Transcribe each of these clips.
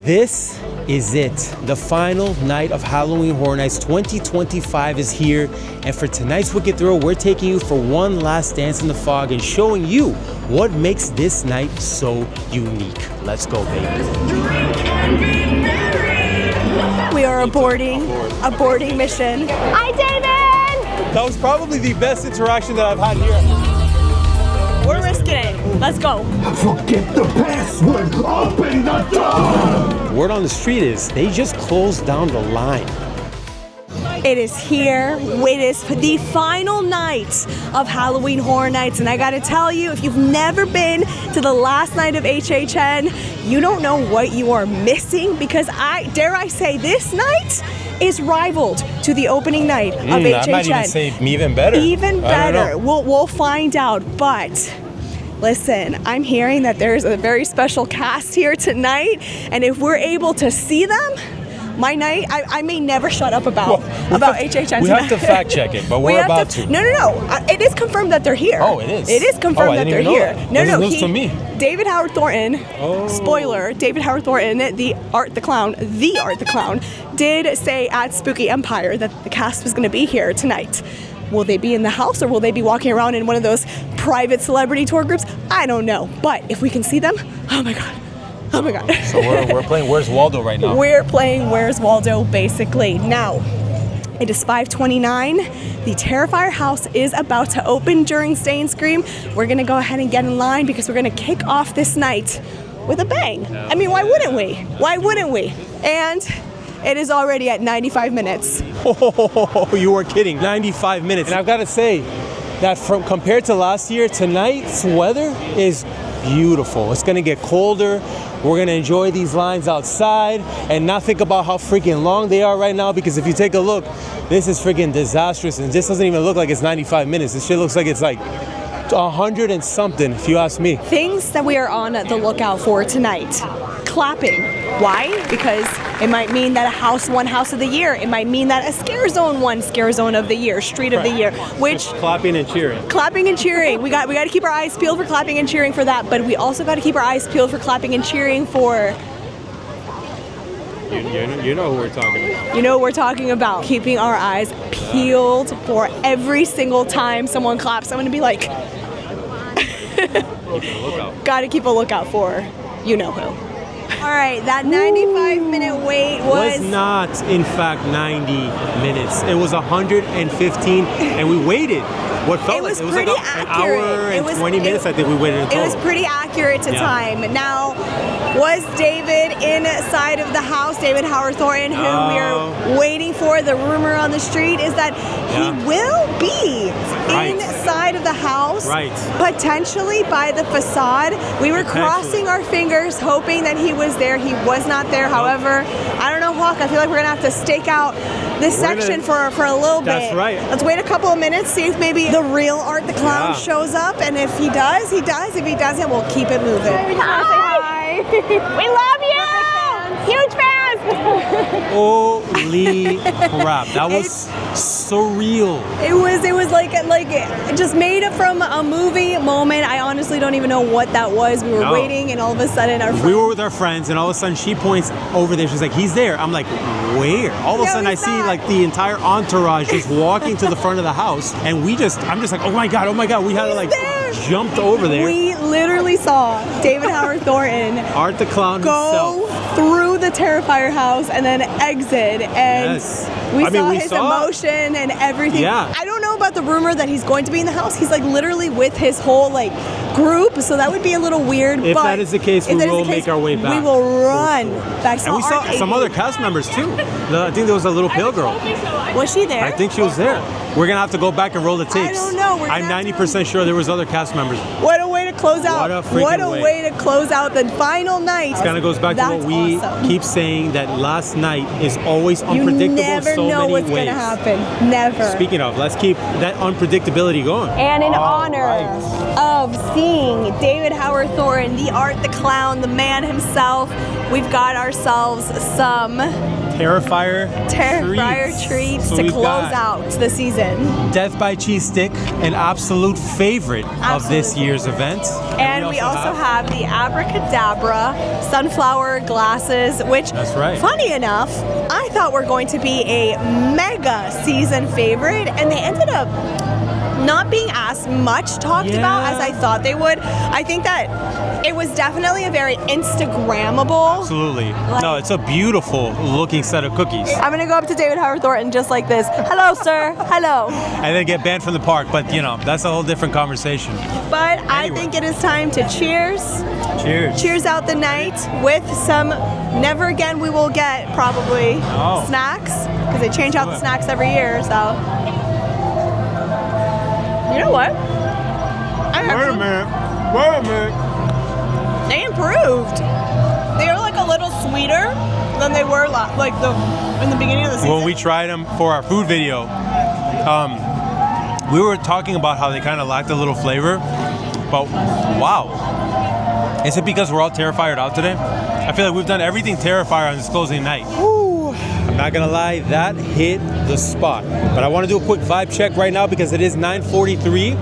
This is it. The final night of Halloween Horror Nights 2025 is here. And for tonight's Wicked Thrill, we're taking you for one last dance in the fog and showing you what makes this night so unique. Let's go, baby. We are aborting mission. Hi, David! That was probably the best interaction that I've had here. We're risking it. Let's go. Forget the password. Open the door. Word on the street is they just closed down the line. It is here. It is the final night of Halloween Horror Nights, and I gotta tell you, if you've never been to the last night of HHN, you don't know what you are missing, because dare I say, this night is rivaled to the opening night of HHN. I might even say even better. Even better. We'll find out, but listen, I'm hearing that there's a very special cast here tonight, and if we're able to see them, my night, I may never shut up about HHN tonight. We have to fact check it, but we're about to. No. It is confirmed that they're here. Oh, it is? It is confirmed that they're here. No. To me. David Howard Thornton, spoiler, David Howard Thornton, the Art the Clown, did say at Spooky Empire that the cast was going to be here tonight. Will they be in the house, or will they be walking around in one of those private celebrity tour groups? I don't know. But if we can see them, oh my God. Oh my God. So we're playing Where's Waldo right now. We're playing Where's Waldo, basically. Now, it is 5:29. The Terrifier house is about to open during Stay and Scream. We're going to go ahead and get in line because we're going to kick off this night with a bang. I mean, why wouldn't we? Why wouldn't we? And it is already at 95 minutes. Oh, you were kidding. 95 minutes. And I've got to say that compared to last year, tonight's weather is beautiful. It's gonna get colder. We're gonna enjoy these lines outside and not think about how freaking long they are right now, because if you take a look, this is freaking disastrous, and this doesn't even look like it's 95 minutes. This shit looks like it's like 100 and something, if you ask me. Things that we are on the lookout for tonight. Clapping. Why? Because it might mean that a house won House of the Year. It might mean that a Scare Zone won Scare Zone of the Year, Street of the Year. Which clapping and cheering. Clapping and cheering. We got to keep our eyes peeled for clapping and cheering for that, but we also got to keep our eyes peeled for clapping and cheering for. You know who we're talking about. You know what we're talking about. Keeping our eyes peeled for every single time someone claps. I'm gonna be like. Got to keep a lookout for you know who. All right, that 95-minute wait was not, in fact, 90 minutes. It was 115, and we waited. What felt like it was like an hour and 20 minutes. I think we waited until. It was pretty accurate to time. Now, was David inside of the house? David Howard Thornton, who we are waiting for. The rumor on the street is that he will be inside of the house, potentially by the facade. We were crossing our fingers, hoping that he was there. He was not there. However, I don't know, Hawk. I feel like we're gonna have to stake out this section for a little bit. That's right. Let's wait a couple of minutes, see if maybe the real Art the Clown shows up, and if he does, he does. If he doesn't, we'll keep it moving. Hi! We love you! Huge fans! Holy crap. That was surreal. It was like just made it from a movie moment. I honestly don't even know what that was. We were waiting, and all of a sudden we were with our friends, and all of a sudden she points over there. She's like, he's there. I'm like, where? All of a sudden I see like the entire entourage just walking to the front of the house, and I'm just like, oh my god, we had to like jumped over there. We literally saw David Howard Thornton, Art the Clown go through the Terrifier house and then exit, and we saw his emotion and everything. I don't know about the rumor that he's going to be in the house. He's like literally with his whole like group, so that would be a little weird. If that is the case, we will make our way back. We will run back. And we saw some other cast members too. I think there was a little pale girl. Was she there? I think she was there. We're gonna have to go back and roll the tapes. I don't know. I'm 90% sure there was other cast members. What a way to close out! What a way to close out the final night. It kind of goes back to what we keep saying, that last night is always unpredictable. You never know what's gonna happen. Never. Speaking of, let's keep that unpredictability going. And in honor of seeing David Howard Thornton, the Art the Clown, the man himself, we've got ourselves some Terrifier treats So to we've close got out the season. Death by Cheese Stick, an absolute favorite of this Absolutely. year's event. And we also have the Abracadabra sunflower glasses, which, That's right. funny enough, I thought were going to be a mega season favorite, and they ended up not being as much talked about as I thought they would. I think that it was definitely a very Instagrammable. Absolutely. No, it's a beautiful looking set of cookies. I'm gonna go up to David Howard Thornton just like this. Hello, sir. Hello. And then get banned from the park, but you know, that's a whole different conversation. But I Anyway. think it is time to cheers. Cheers. Cheers out the night with some, never again we will get probably Oh. snacks, because they change out the snacks every year, so. You know what? Wait Wait a minute. They improved. They are like a little sweeter than they were in the beginning of the season. When we tried them for our food video, we were talking about how they kind of lacked a little flavor, but wow. Is it because we're all Terrified out today? I feel like we've done everything Terrified on this closing night. Ooh. I'm not gonna lie, that hit the spot. But I wanna do a quick vibe check right now because it is 9:43.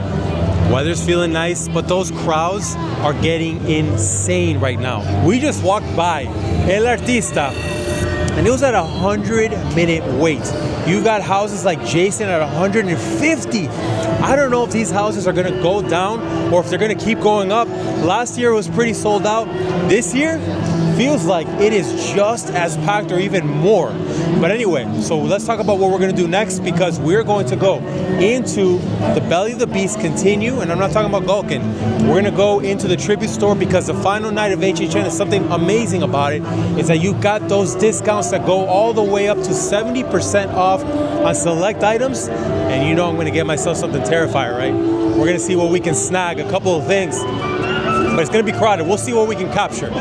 Weather's feeling nice, but those crowds are getting insane right now. We just walked by El Artista, and it was at a 100-minute wait. You got houses like Jason at 150. I don't know if these houses are gonna go down or if they're gonna keep going up. Last year it was pretty sold out. This year feels like it is just as packed or even more. But anyway, so let's talk about what we're gonna do next, because we're going to go into the Belly of the Beast, continue, and I'm not talking about Gulkin. We're gonna go into the tribute store because the final night of HHN is something amazing about it, is that you got those discounts that go all the way up to 70% off on select items. And you know I'm gonna get myself something Terrifier, right? We're gonna see what we can snag, a couple of things. But it's gonna be crowded. We'll see what we can capture.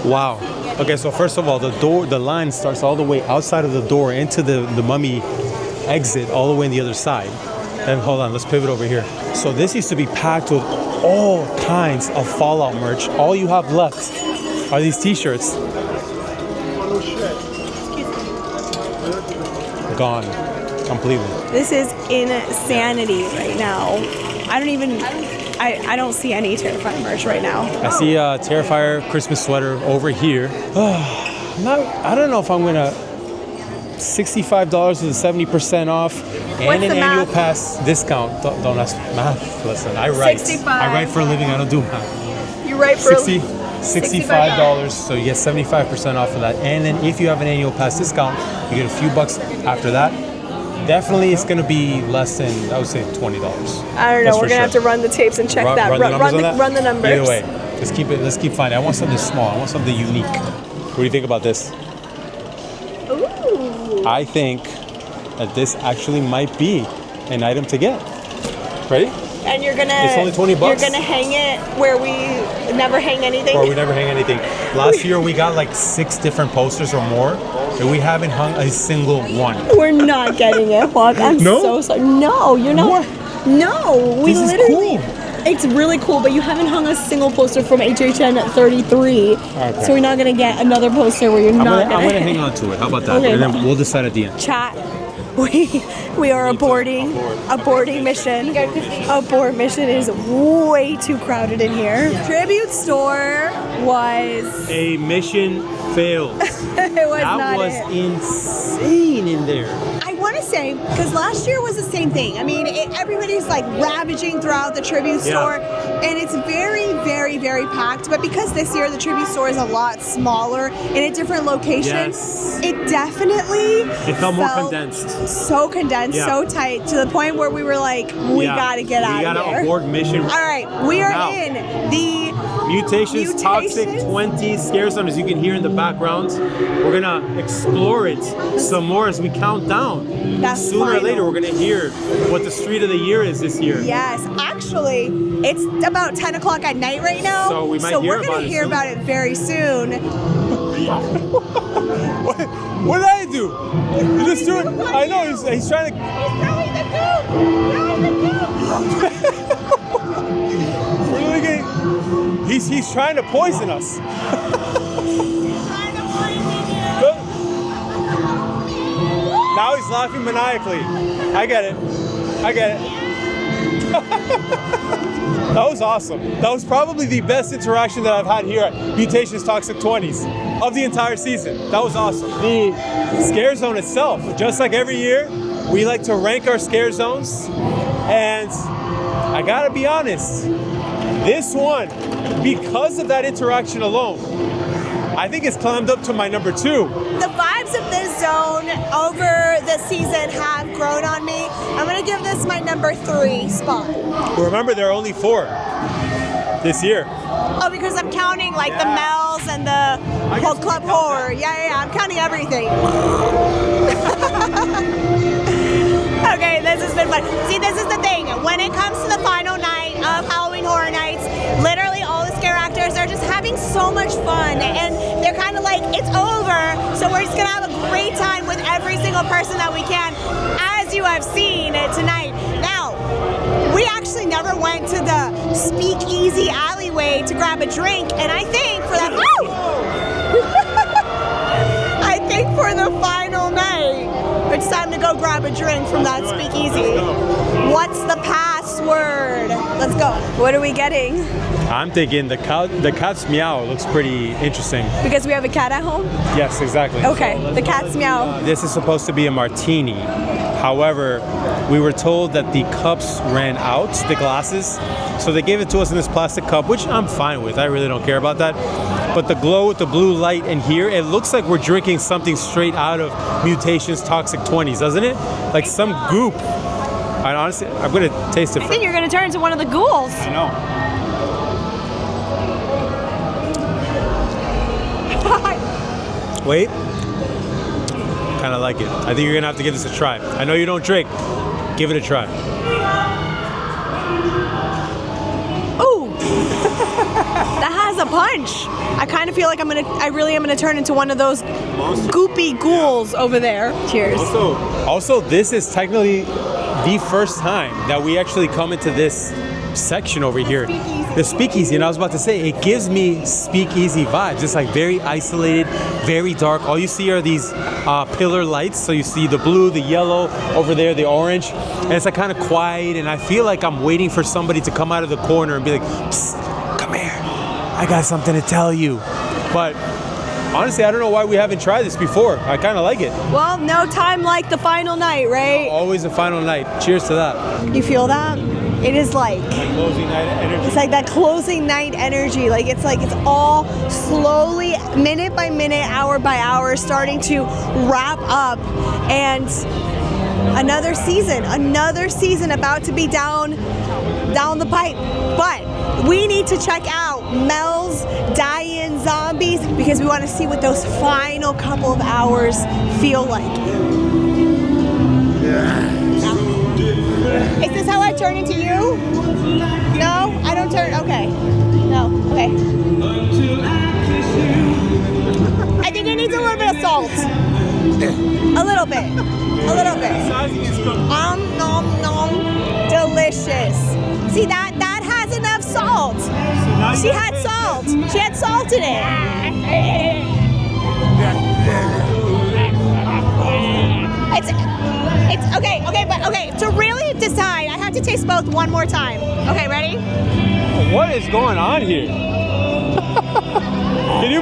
Wow. Okay, so first of all, the line starts all the way outside of the door into the mummy exit, all the way on the other side. And hold on, let's pivot over here. So this used to be packed with all kinds of Fallout merch. All you have left are these t-shirts. Gone completely. This is insanity right now. I don't see any Terrifier merch right now. I see a Terrifier Christmas sweater over here. I don't know if I'm gonna $65 with a 70% off and What's an the annual math? pass discount. Don't ask math. Listen, I write. 65. I write for a living. I don't do math. You're right for $65, so you get 75% off of that. And then if you have an annual pass discount, you get a few bucks after that. Definitely, it's gonna be less than, I would say, $20. I don't know. That's We're for gonna have sure. to run the tapes and check that. Run the numbers on that? Run the numbers. Either way, let's keep finding. I want something small. I want something unique. What do you think about this? Ooh. I think that this actually might be an item to get. Ready? And you're gonna. It's only 20 bucks. You're gonna hang it where we never hang anything. Or we never hang anything. Last year we got like 6 different posters or more, and we haven't hung a single one. We're not getting it, Juan. I'm No? so sorry. No, you're not. What? No, we This is literally. cool. It's really cool, but you haven't hung a single poster from HHN at 33. Okay. So we're not gonna get another poster where you're I'm not gonna hang on to it. How about that? Okay. And then we'll decide at the end. Chat. We are aborting mission. Abort mission is way too crowded in here. Tribute store was. A mission failed. It was That not was it. insane in there. I want to say, because last year was the same thing. I mean, everybody's like ravaging throughout the tribute Yeah. store, and it's very, very, very packed. But because this year the tribute store is a lot smaller in a different location, Yes. it definitely It felt more condensed. so condensed, Yeah. so tight, to the point where we were like, we Yeah. gotta get out We of gotta here. abort mission. All right, we are Now. in the Mutations, Toxic Mutations? 20 Scare Zone, as you can hear in the background. We're gonna explore it some more as we count down. That's Sooner or final. later, we're gonna hear what the street of the year is this year. Yes, actually, it's about 10 o'clock at night right now. So we might hear we're about gonna it hear soon. about it very soon. What did I do? You just do it. I know, he's trying to. We're literally getting. He's trying to poison us. Now he's laughing maniacally. I get it. That was awesome. That was probably the best interaction that I've had here at Mutations Toxic 20s of the entire season. That was awesome. The scare zone itself, just like every year, we like to rank our scare zones. And I gotta be honest, this one, because of that interaction alone, I think it's climbed up to my number 2. The vibes of this zone over the season have grown on me. I'm gonna give this my number 3 spot. Remember, there are only 4 this year. Oh, because I'm counting like the Mel's and the whole Club Horror. Yeah, I'm counting everything. Okay, this has been fun. See, this is the thing. When it comes to the final night of Halloween Horror Nights, literally all the scare actors are just having so much fun, and they're kind of like, it's over, so we're just gonna have a great time with every single person that we can, as you have seen tonight. Now, we actually never went to the speakeasy alleyway to grab a drink, and I think for that, I think for the final night, it's time to go grab a drink from that speakeasy. What's the password? Let's go. What are we getting? I'm thinking the cat's meow looks pretty interesting. Because we have a cat at home? Yes, exactly. Okay, the cat's meow. This is supposed to be a martini. However, we were told that the cups ran out, the glasses, so they gave it to us in this plastic cup, which I'm fine with. I really don't care about that. But the glow with the blue light in here, it looks like we're drinking something straight out of Mutations Toxic 20s, doesn't it? Like some goop. And honestly, I'm gonna taste it. I think you're gonna turn into one of the ghouls. I know. Wait. Kind of like it. I think you're gonna have to give this a try. I know you don't drink. Give it a try. Ooh. That has a punch. I kind of feel like I really am gonna turn into one of those goopy ghouls over there. Cheers. Also, this is technically the first time that we actually come into this section over here. The speakeasy, and I was about to say, it gives me speakeasy vibes. It's like very isolated, very dark. All you see are these pillar lights. So you see the blue, the yellow, over there, the orange. And it's like kind of quiet, and I feel like I'm waiting for somebody to come out of the corner and be like, psst, come here. I got something to tell you. But honestly, I don't know why we haven't tried this before. I kind of like it. Well, no time like the final night, right? Always a final night. Cheers to that. You feel that? It is like Closing night energy. It's like that closing night energy. Like it's all slowly, minute by minute, hour by hour, starting to wrap up. And another season about to be down the pipe. But we need to check out Mel's Die-In Zombies because we want to see what those final couple of hours feel like. Is this how I turn into you? No? I don't turn, okay. No, okay. I think it needs a little bit of salt. A little bit. Nom, nom. Delicious. See, that has enough salt. She had salt. She had salt in it. It's okay, but to really decide, I have to taste both one more time. Okay, ready? What is going on here?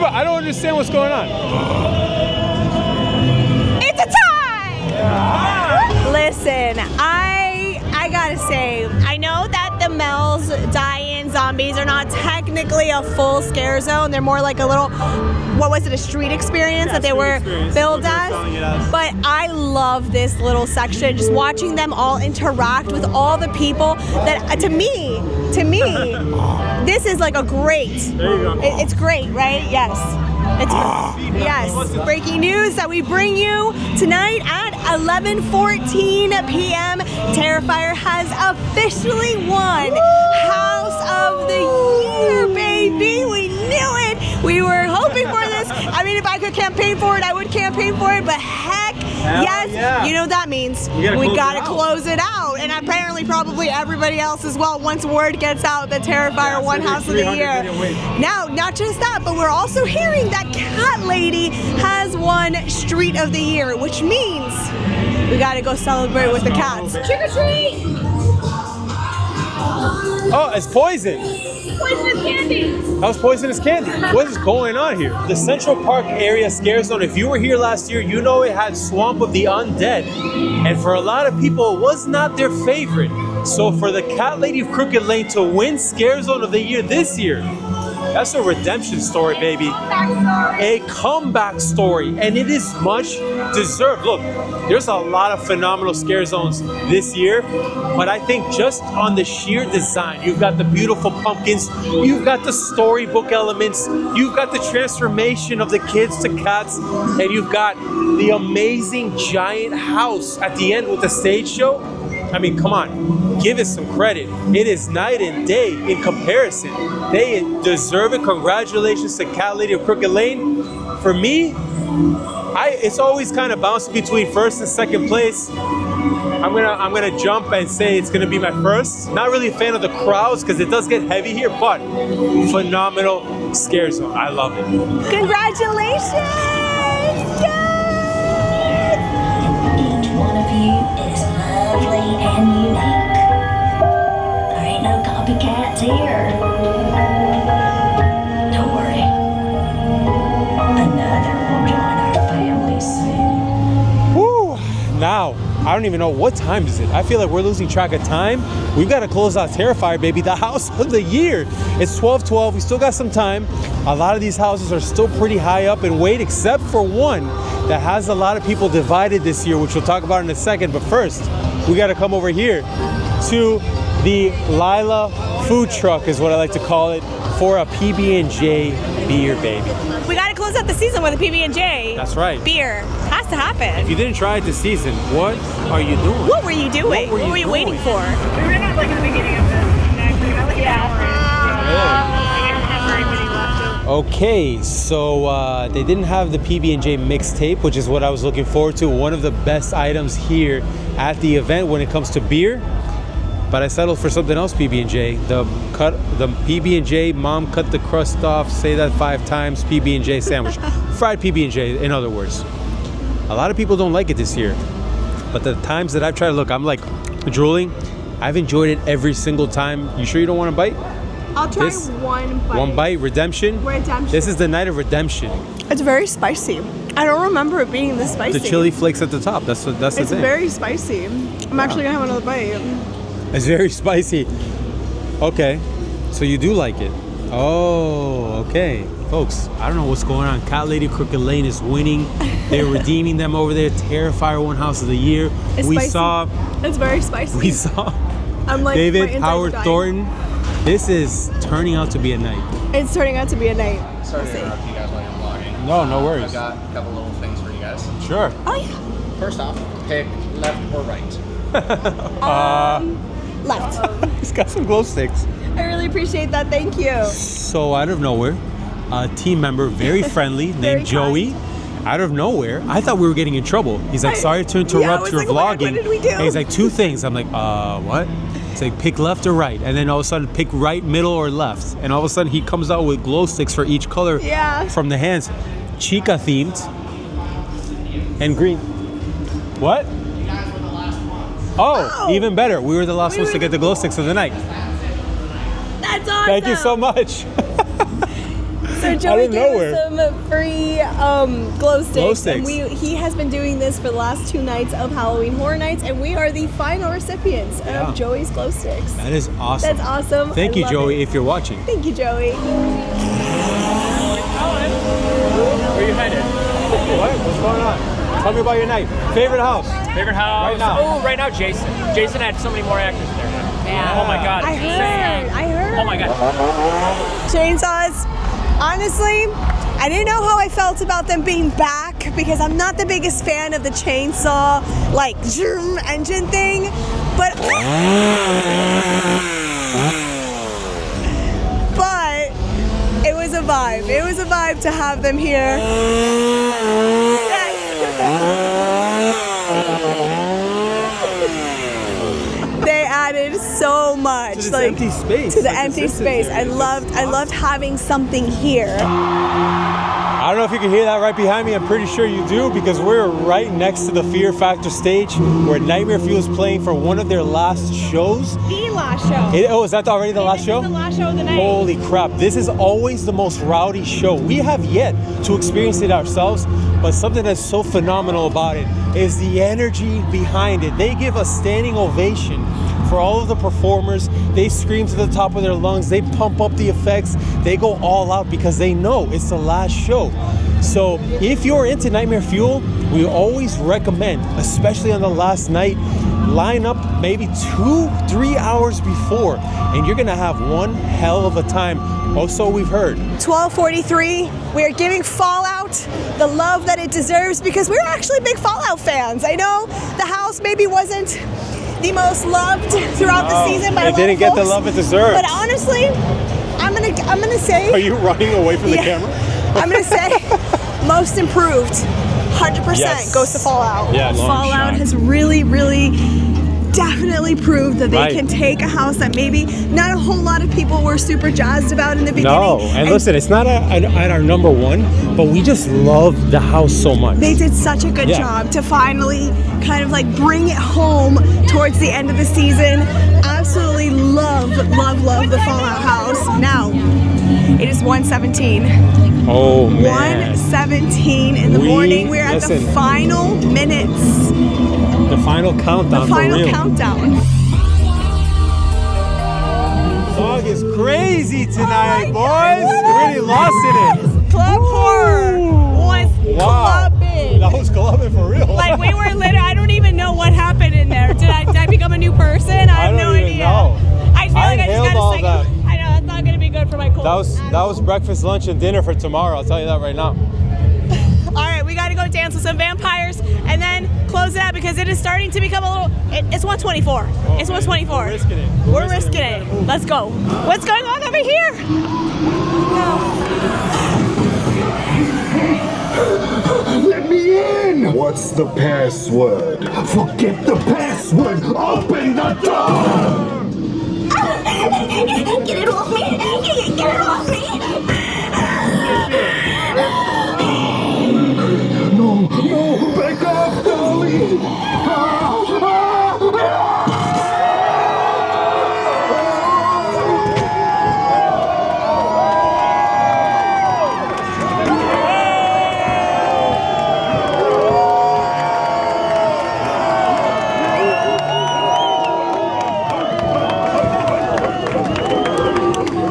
I don't understand what's going on. It's a tie! Listen, I gotta say, I know that the Mel's Die-In Zombies are not technically a full scare zone. They're more like a little, a street experience that they were billed as. But I love this little section, just watching them all interact with all the people that, to me, this is like a great. There you go. It's great, right? Yes. Yes. Breaking news that we bring you tonight at 11:14 p.m. Terrifier has officially won House of the Year, baby. We knew it. We were hoping for this. I mean, if I could campaign for it, I would campaign for it, but heck yes, yeah. you know what that means. We gotta close it out. And apparently probably everybody else as well once word gets out that Terrifier won House of the Year. Now, not just that, but we're also hearing that Cat Lady has won Street of the Year, which means we gotta go celebrate with the cats. Trick or treat! Oh, it's poison. Poisonous candy. That was poisonous candy. What is going on here? The Central Park area scare zone, if you were here last year, you know it had Swamp of the Undead. And for a lot of people, it was not their favorite. So for the Cat Lady of Crooked Lane to win Scare Zone of the Year this year, that's a redemption story, baby. A comeback story, and it is much deserved. Look, there's a lot of phenomenal scare zones this year, but I think just on the sheer design, you've got the beautiful pumpkins, you've got the storybook elements, you've got the transformation of the kids to cats, and you've got the amazing giant house at the end with the stage show. I mean, come on, give it some credit. It is night and day in comparison. They deserve it. Congratulations to Cat Lady of Crooked Lane. For me, it's always kind of bouncing between first and second place. I'm gonna jump and say it's gonna be my first. Not really a fan of the crowds because it does get heavy here, but phenomenal scare zone. I love it. Congratulations! Each one of you is lovely and unique. There ain't no copycats here. Don't worry. Another will join our family soon. Woo! Now, I don't even know what time is it. I feel like we're losing track of time. We've got to close out Terrifier, baby. The house of the year. It's 12:12. We still got some time. A lot of these houses are still pretty high up in weight, except for one that has a lot of people divided this year, which we'll talk about in a second. But first, we got to come over here to the Lila food truck, is what I like to call it, for a PB&J beer, baby. We gotta close out the season with a PB&J. That's right. Beer. Has to happen. If you didn't try it this season, what are you doing? What were you doing? What were you waiting doing? for? We ran out like in the beginning of this. Okay, so they didn't have the PB&J mixtape, which is what I was looking forward to. One of the best items here at the event when it comes to beer. But I settled for something else, PB&J. The PB&J, mom cut the crust off, say that 5 times, PB&J sandwich. Fried PB&J, in other words. A lot of people don't like it this year. But the times that I've tried to look, I'm like drooling. I've enjoyed it every single time. You sure you don't want a bite? I'll try one bite. One bite, redemption? Redemption. This is the night of redemption. It's very spicy. I don't remember it being this spicy. The chili flakes at the top, that's the thing. It's very spicy. I'm actually gonna have another bite. It's very spicy. Okay, so you do like it. Oh, okay. Folks, I don't know what's going on. Cat Lady Crooked Lane is winning. They're redeeming them over there. Terrifier won House of the Year. It's spicy. It's very spicy. We saw I'm like, David my insides Howard are dying. Thornton. This is turning out to be a night. It's turning out to be a night. Sorry to interrupt you guys while you're vlogging. No, no worries. I've got a couple little things for you guys. Sure. Oh yeah. First off, pick left or right. Left. He's got some glow sticks. I really appreciate that. Thank you. So out of nowhere, a team member, very friendly, Very named Joey, out of nowhere, I thought we were getting in trouble. He's like, sorry to I interrupt was your like, what vlogging. did we do? And he's like, 2 things. I'm like, what? It's like, pick left or right. And then all of a sudden, pick right, middle, or left. And all of a sudden, he comes out with glow sticks for each color from the hands. Chica themed. And green. What? Oh, even better. We were the last ones to get the glow sticks of the night. That's awesome. Thank you so much. So Joey gave us some free glow sticks. Glow sticks. And he has been doing this for the last 2 nights of Halloween Horror Nights, and we are the final recipients of Joey's glow sticks. That is awesome. That's awesome. Thank you, Joey, if you're watching. Thank you, Joey. Where are you headed? What? What's going on? Tell me about your night. Favorite house? Favorite house? Right now. Oh, right now, Jason. Jason had so many more actors there. Yeah. Oh my God. I heard. Oh my God. Chainsaws. Honestly, I didn't know how I felt about them being back because I'm not the biggest fan of the chainsaw, like, zoom engine thing, but it was a vibe. It was a vibe to have them here. They added so much, To this like empty space. to the Like, empty consistency. space. I loved having something here. I don't know if you can hear that right behind me. I'm pretty sure you do because we're right next to the Fear Factor stage where Nightmare Fuel is playing for one of their last shows. The last show. Oh, is that already the last show? The last show of the night. Holy crap, this is always the most rowdy show. We have yet to experience it ourselves, but something that's so phenomenal about it is the energy behind it. They give a standing ovation for all of the performers. They scream to the top of their lungs. They pump up the effects. They go all out because they know it's the last show. So if you're into Nightmare Fuel, we always recommend, especially on the last night, line up maybe 2-3 hours before and you're gonna have one hell of a time. Also, we've heard 12:43. We are giving Fallout the love that it deserves because we're actually big Fallout fans. I know the house maybe wasn't the most loved throughout the season, but it didn't get the love it deserved. But honestly, I'm gonna say. Are you running away from the Yeah. camera? I'm gonna say most improved. 100% Yes. goes to Fallout. Yeah, long Fallout shot. has really definitely proved that they Right. can take a house that maybe not a whole lot of people were super jazzed about in the beginning. No, and listen, it's not at our number one, but we just love the house so much. They did such a good Yeah. job to finally kind of like bring it home towards the end of the season. Absolutely love the Fallout house. Now, it is 1:17. Oh man. 1:17 in the morning. We're at the listen, final minutes. the final countdown The final for real. countdown. Song is crazy tonight, Oh my boys. God. We're really lost in it. Club Horror was Wow. clubbing. That was clubbing for real. Like we were literally, I don't even know what happened in there. Did I become a new person? I have don't no even idea. know. I feel I like I just inhaled got all a second. that. I know, it's not going to be good for my cold. That was breakfast, lunch, and dinner for tomorrow. I'll tell you that right now. All right, we got to go dance with some vampires and then close it out because it is starting to become a little, it's 1:24. It's 1:24. We're risking it. We're risking it. Let's go. What's going on over here? Let me in! What's the password? Forget the password! Open the door! Get it off me! Get it off me! No, back off, Dolly!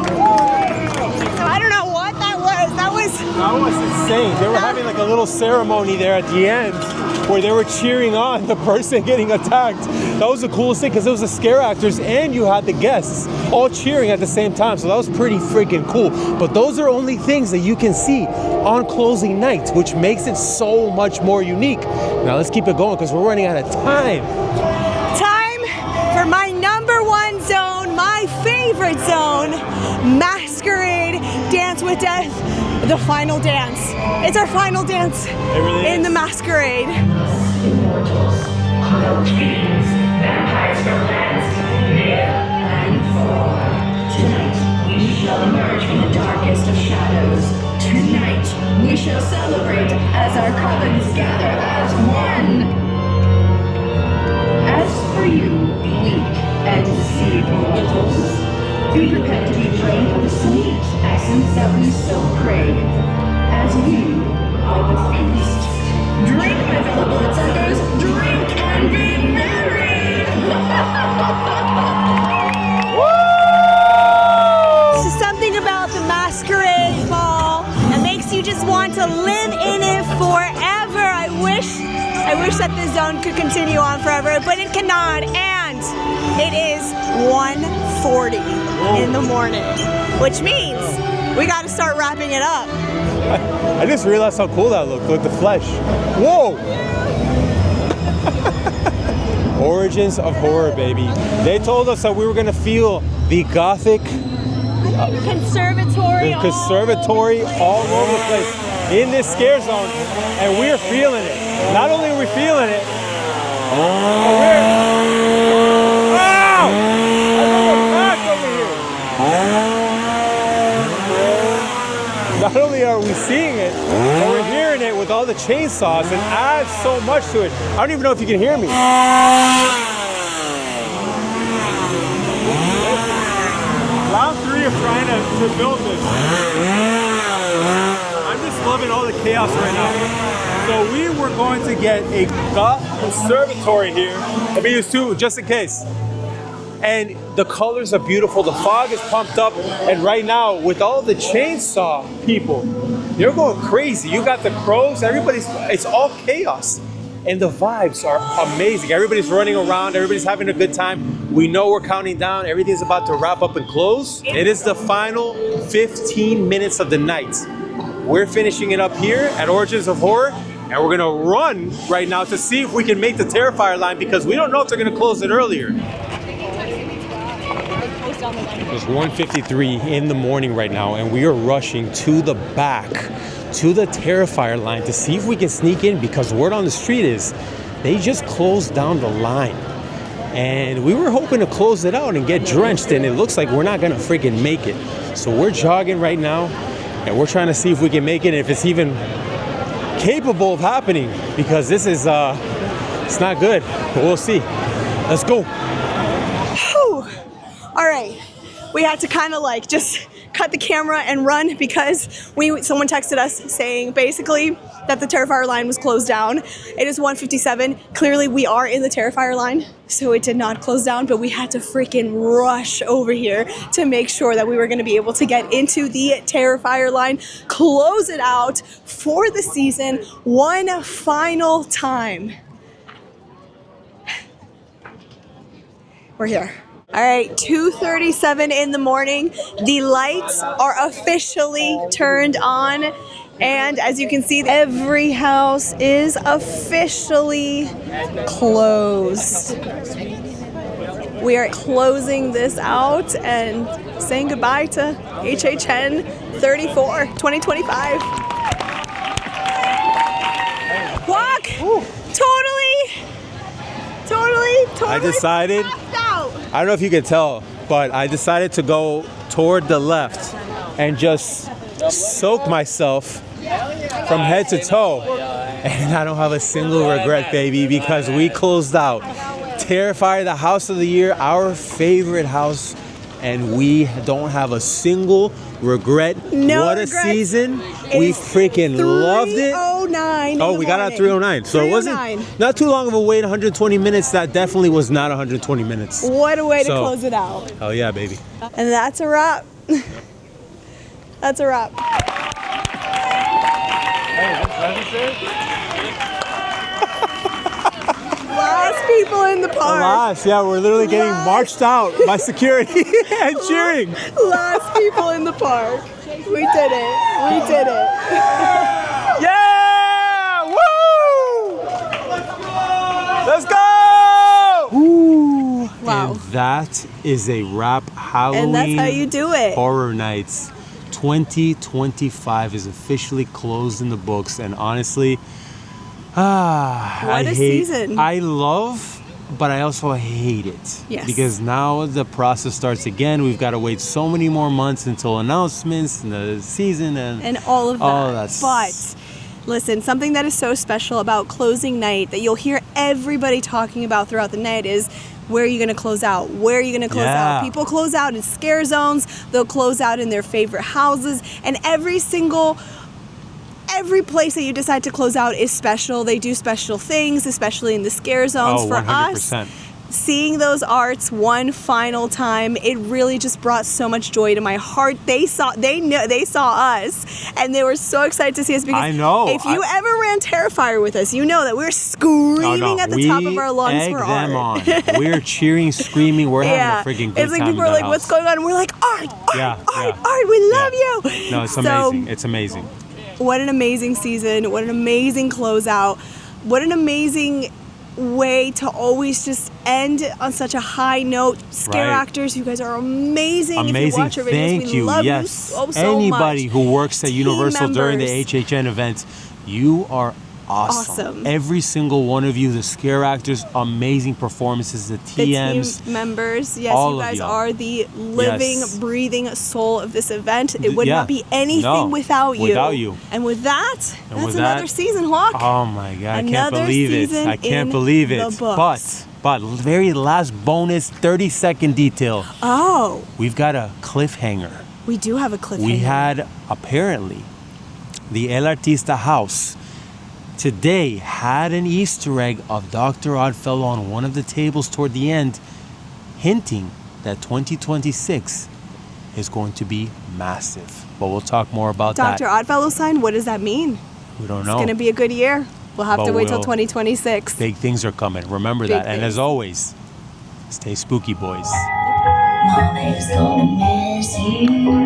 So I don't know what that was. That was insane. They were having like a little ceremony there at the end where they were cheering on the person getting attacked. That was the coolest thing because it was the scare actors and you had the guests all cheering at the same time. So that was pretty freaking cool. But those are only things that you can see on closing night, which makes it so much more unique. Now let's keep it going because we're running out of time. Time for my number one zone, my favorite zone, Masquerade Dance with Death, the final dance. It's our final dance really in is. the Masquerade. Immortals, cloaked beings, vampires from lands near and far. Tonight, we shall emerge from the darkest of shadows. Tonight, we shall celebrate as our covens gather as one. As for you, weak and deceived mortals, be prepared to be drained of the sweet essence that we so crave, as you are the feast. Drink, my fellow bloodsuckers, drink and be merry! There's something about the Masquerade Ball that makes you just want to live in it forever. I wish that this zone could continue on forever, but it cannot. And it is 1:40 in the morning, which means we got to start wrapping it up. I just realized how cool that looked with the flesh. Whoa! Origins of horror, baby. They told us that we were gonna feel the gothic Conservatory. The conservatory all over the place in this scare zone, and we're feeling it. Not only are we feeling it, not only are we seeing it, but we're hearing it with all the chainsaws and adds so much to it. I don't even know if you can hear me. Round 3 of trying to build this. I'm just loving all the chaos right now. So we were going to get a conservatory here. Let me use 2 just in case. And the colors are beautiful. The fog is pumped up. And right now, with all the chainsaw people, they're going crazy. You got the crows, it's all chaos. And the vibes are amazing. Everybody's running around, everybody's having a good time. We know we're counting down. Everything's about to wrap up and close. It is the final 15 minutes of the night. We're finishing it up here at Origins of Horror. And we're gonna run right now to see if we can make the Terrifier line because we don't know if they're gonna close it earlier. It's 1:53 in the morning right now, and we are rushing to the back, to the Terrifier line to see if we can sneak in because word on the street is they just closed down the line. And we were hoping to close it out and get drenched, and it looks like we're not gonna freaking make it. So we're jogging right now, and we're trying to see if we can make it, if it's even capable of happening, because this is, it's not good, but we'll see. Let's go. Whew. All right, we had to kind of like just cut the camera and run because someone texted us saying basically that the Terrifier line was closed down. It is 1:57. Clearly we are in the Terrifier line, so it did not close down, but we had to freaking rush over here to make sure that we were gonna be able to get into the Terrifier line, close it out for the season one final time. We're here. All right, 2:37 in the morning. The lights are officially turned on. And as you can see, every house is officially closed. We are closing this out and saying goodbye to HHN 34 2025. Walk! Totally. I decided, I don't know if you can tell, but I decided to go toward the left and just soak myself from head to toe. And I don't have a single regret, baby, because we closed out Terrifier, the house of the year, our favorite house, and we don't have a single regret. No what a regrets. Season. We freaking loved it. 3:09. Oh, we got out 3:09. So it wasn't not too long of a wait, 120 minutes. That definitely was not 120 minutes. What a way to close it out. Oh yeah, baby. And that's a wrap. That's a wrap. Last people in the park. Last, yeah, we're literally getting marched out by security and cheering. Last people in the park. We did it. We did it. Yeah! Woo! Let's go! Woo! Wow. And that is a wrap. Halloween And that's how you do it. Horror Nights 2025 is officially closed in the books, and honestly, what a season. I love, but I also hate it. Yes. Because now the process starts again. We've got to wait so many more months until announcements and the season and all of that. All that. But listen, something that is so special about closing night that you'll hear everybody talking about throughout the night is where are you going to close out? Where are you going to close out? People close out in scare zones. They'll close out in their favorite houses. And every place that you decide to close out is special. They do special things, especially in the scare zones. For 100%. us, seeing those arts one final time, it really just brought so much joy to my heart. They saw us, and they were so excited to see us because I know. If you ever ran Terrifier with us, you know that we're screaming at the top of our lungs for art. On. We're cheering, screaming. We're having a freaking good It's like time people in are that like, "What's house. going on?" And we're like, "Art, we love you." No, it's So, amazing. It's amazing. what an amazing season. What an amazing closeout. What an amazing way to always just end on such a high note. Scare Right. actors, you guys are amazing. If you Amazing. watch our videos, Thank we you. love Yes. you so Anybody much. who works at Team Universal during the members. HHN events, you are awesome. Every single one of you, the scare actors, amazing performances, the The TMs. team members, yes, all you of guys y'all. are the living, Yes. breathing soul of this event. It would Yeah. not be anything No, without you. without you. And with that, And that's with another that- season, Hawk. Oh my God, I can't Another believe it. season I can't in believe it. the books. But very last bonus 30-second detail. Oh, We've got a cliffhanger. we do have a cliffhanger. We had apparently the El Artista house today had an Easter egg of Dr. Oddfellow on one of the tables toward the end, hinting that 2026 is going to be massive. But we'll talk more about Dr. that. Oddfellow sign, what does that mean? We don't It's know. going to be a good year. We'll have But to wait till we'll- 2026. Big things are coming. Remember Big that. And things. as always, stay spooky, boys. Mommy's gonna miss you.